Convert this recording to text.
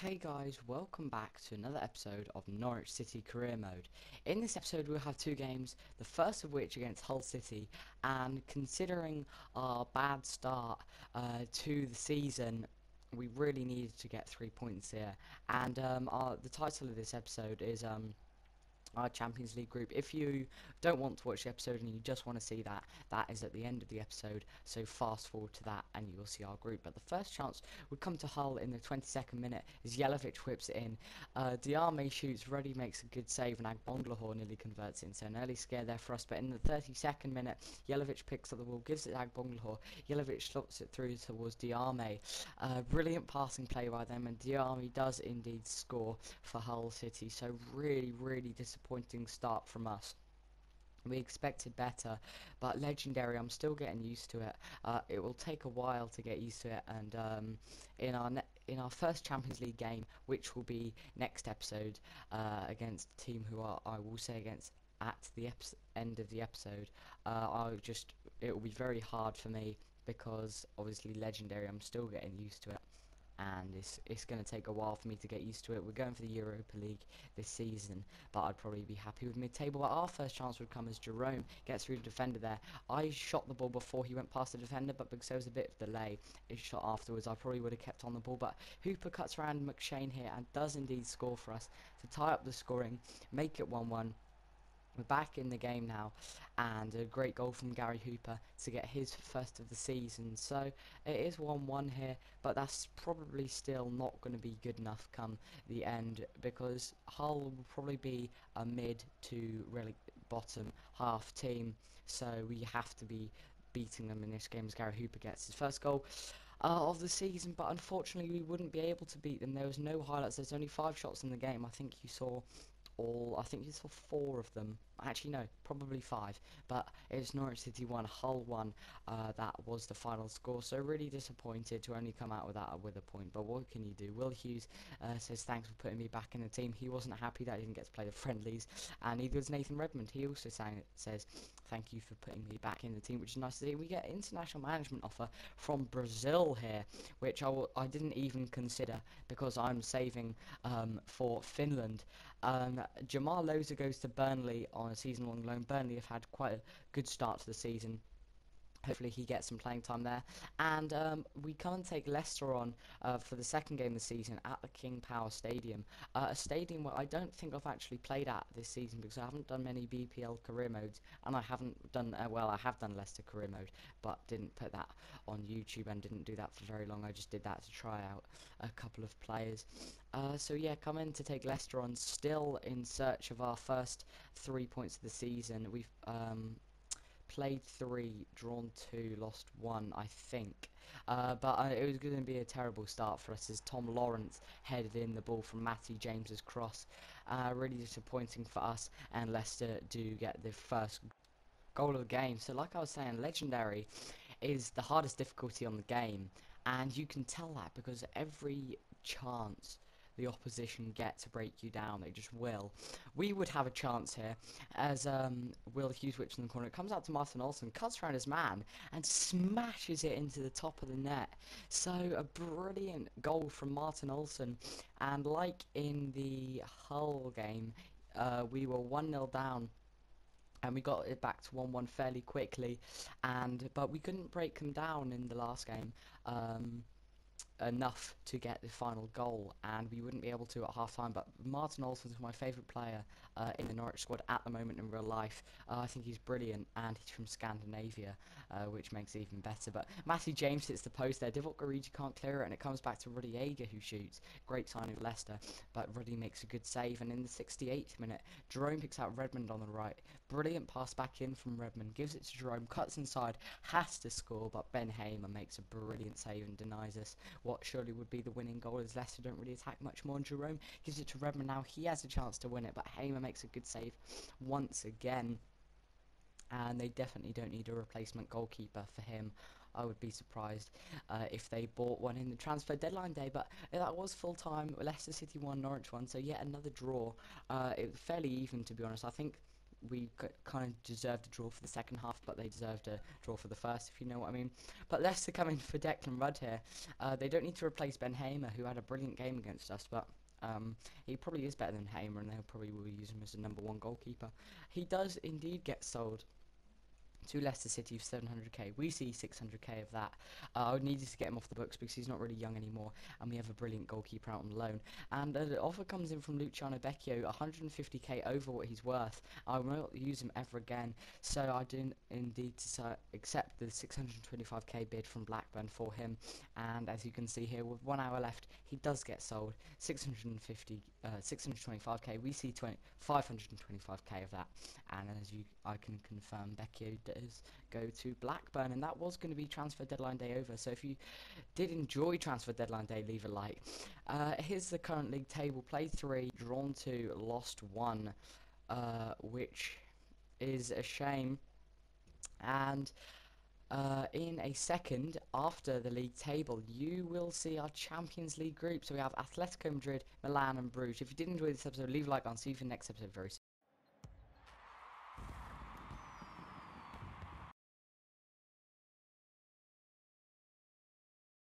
Hey guys, welcome back to another episode of Norwich City Career Mode. In this episode we'll have two games, the first of which against Hull City, and considering our bad start to the season, we really needed to get 3 points here. And the title of this episode is our Champions League group. If you don't want to watch the episode and you just want to see that, that is at the end of the episode, so fast forward to that and you will see our group. But the first chance would come to Hull in the 22nd minute as Jelavic whips it in. Diarme shoots, Ruddy makes a good save, and Agbolahor nearly converts it, so an early scare there for us. But in the 32nd minute, Jelavic picks up the ball, gives it to Agbolahor. Jelavic slots it through towards Diarme. Brilliant passing play by them, and Diarme does indeed score for Hull City, so really disappointing start from us. We expected better, but Legendary, I'm still getting used to it. It will take a while to get used to it, and in our first Champions League game, which will be next episode against a team who I will say against at the end of the episode, it will be very hard for me because obviously Legendary, I'm still getting used to it, and it's going to take a while for me to get used to it. We're going for the Europa League this season, but I'd probably be happy with mid-table. But our first chance would come as Jerome gets through the defender there. I shot the ball before he went past the defender, but because there was a bit of delay, it shot afterwards. I probably would have kept on the ball, but Hooper cuts around McShane here and does indeed score for us to tie up the scoring, make it 1-1. We're back in the game now, and a great goal from Gary Hooper to get his first of the season. So it is 1-1 here, but that's probably still not going to be good enough come the end, because Hull will probably be a mid to really bottom half team, so we have to be beating them in this game as Gary Hooper gets his first goal of the season. But unfortunately we wouldn't be able to beat them. There was no highlights. There's only 5 shots in the game. I think you saw 4 of them. Actually, no, probably 5. But it was Norwich City 1, Hull 1. That was the final score. So really disappointed to only come out with a point. But what can you do? Will Hughes says thanks for putting me back in the team. He wasn't happy that he didn't get to play the friendlies, and neither was Nathan Redmond. He also says thank you for putting me back in the team, which is nice to see. We get international management offer from Brazil here, which I didn't even consider because I'm saving for Finland. Jamal Loza goes to Burnley on a season-long loan. Burnley have had quite a good start to the season. Hopefully he gets some playing time there. And we come and take Leicester on for the second game of the season at the King Power Stadium. A stadium where I don't think I've actually played at this season because I haven't done many BPL career modes, and I haven't done, well, I have done Leicester career mode, but didn't put that on YouTube and didn't do that for very long. I just did that to try out a couple of players. So yeah, come in to take Leicester on, still in search of our first 3 points of the season. We've played 3, drawn 2, lost 1, I think. But it was going to be a terrible start for us as Tom Lawrence headed in the ball from Matty James's cross. Really disappointing for us, and Leicester do get the first goal of the game. So like I was saying, Legendary is the hardest difficulty on the game, and you can tell that because every chance the opposition get to break you down, they just will. We would have a chance here as Will Hughes whips in the corner. It comes out to Martin Olsen, cuts around his man and smashes it into the top of the net. So a brilliant goal from Martin Olsen, and like in the Hull game, we were 1-0 down and we got it back to 1-1 fairly quickly, but we couldn't break them down in the last game enough to get the final goal, and we wouldn't be able to at half time. But Martin Olsen is my favourite player in the Norwich squad at the moment in real life. I think he's brilliant, and he's from Scandinavia, which makes it even better. But Matty James hits the post there. Divock Origi can't clear it, and it comes back to Ruddy Ager, who shoots. Great signing of Leicester, but Ruddy makes a good save, and in the 68th minute Jerome picks out Redmond on the right. Brilliant pass back in from Redmond, gives it to Jerome, cuts inside, has to score, but Ben Hamer makes a brilliant save and denies us what surely would be the winning goal, as Leicester don't really attack much more, and Jerome gives it to Redmond. Now he has a chance to win it, but Hamer makes a good save once again, and they definitely don't need a replacement goalkeeper for him. I would be surprised if they bought one in the transfer deadline day, but that was full time. Leicester City 1, Norwich 1, so yet another draw. It was fairly even, to be honest. I think we kind of deserved a draw for the second half, but they deserved a draw for the first, if you know what I mean. But Leicester coming for Declan Rudd here. They don't need to replace Ben Hamer, who had a brilliant game against us, but he probably is better than Hamer, and they'll probably will use him as a #1 goalkeeper. He does indeed get sold to Leicester City for 700k. We see 600k of that. I needed to get him off the books because he's not really young anymore, and we have a brilliant goalkeeper out on loan. And the offer comes in from Luciano Becchio, 150k over what he's worth. I will not use him ever again, so I didn't indeed accept the 625k bid from Blackburn for him. And as you can see here, with 1 hour left, he does get sold. 625k. We see 525k of that, and as I can confirm, Becchio does go to Blackburn, and that was going to be transfer deadline day over. So if you did enjoy transfer deadline day, leave a like. Here's the current league table: played 3, drawn 2, lost 1, which is a shame. And in a second, after the league table, you will see our Champions League group. So we have Atletico Madrid, Milan and Bruges. If you did enjoy this episode, leave a like, and I'll see you for the next episode very soon.